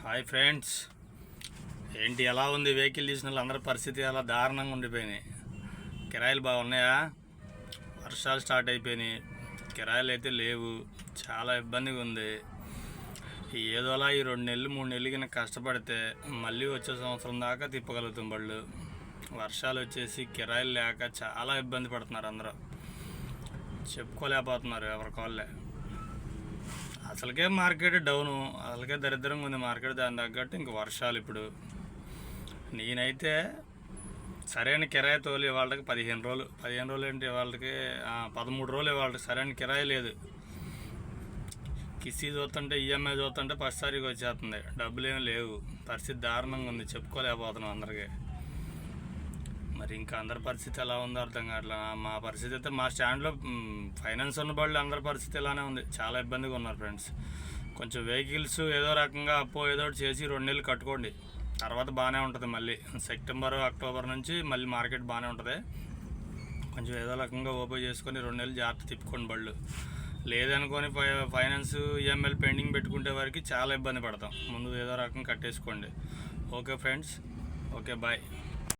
Hi friends, ఏంటి ఎలా ఉంది వెహికల్ తీసిన వాళ్ళందరి పరిస్థితి ఎలా దారుణంగా ఉండిపోయినాయి. కిరాయిలు బాగున్నాయా? వర్షాలు స్టార్ట్ అయిపోయినాయి, కిరాయిలు అయితే లేవు, చాలా ఇబ్బందిగా ఉంది. ఏదోలా ఈ 2 నెలలు 3 నెలలు కింద కష్టపడితే మళ్ళీ వచ్చే సంవత్సరం దాకా తిప్పగలుగుతాం బళ్ళు. వర్షాలు వచ్చేసి కిరాయిలు లేక చాలా ఇబ్బంది పడుతున్నారు, అందరూ చెప్పుకోలేకపోతున్నారు ఎవరికోళ్ళే. అసలుకే మార్కెట్ డౌను, అసలుకే దరిద్రంగా ఉంది మార్కెట్. దాని తగ్గట్టు ఇంక వర్షాలు. ఇప్పుడు నేనైతే సరైన కిరాయి తోలి వాళ్ళకి 15 రోజులు ఏంటి వాళ్ళకి 13 రోజులు వాళ్ళకి సరైన కిరాయి లేదు. కిస్తీ చూస్తుంటే ఈఎంఐ చూస్తుంటే ఫస్ట్ తారీఖు వచ్చేస్తుంది, డబ్బులు ఏమి లేవు. పరిస్థితి దారుణంగా ఉంది, చెప్పుకోలేకపోతున్నాం అందరికీ. మరి ఇంకా అందరి పరిస్థితి ఎలా ఉందో అర్థం కావట్లా. మా పరిస్థితి అయితే మా స్టాండ్లో ఫైనాన్స్ ఉన్న వాళ్ళు అందరి పరిస్థితి ఇలానే ఉంది, చాలా ఇబ్బందిగా ఉన్నారు ఫ్రెండ్స్. కొంచెం వెహికల్స్ ఏదో రకంగా అప్పో ఏదో ఒకటి చేసి 2 నెలలు కట్టుకోండి, తర్వాత బాగానే ఉంటుంది. మళ్ళీ సెప్టెంబర్ అక్టోబర్ నుంచి మళ్ళీ మార్కెట్ బాగానే ఉంటుంది. కొంచెం ఏదో రకంగా ఓపెన్ చేసుకొని 2 నెలలు జాగ్రత్త తిప్పుకోండి బళ్ళు. లేదనుకొని ఫైనాన్స్ ఈఎంఐలు పెండింగ్ పెట్టుకుంటే వరకు చాలా ఇబ్బంది పడతాం. ముందు ఏదో రకంగా కట్టేసుకోండి. Okay friends, okay bye.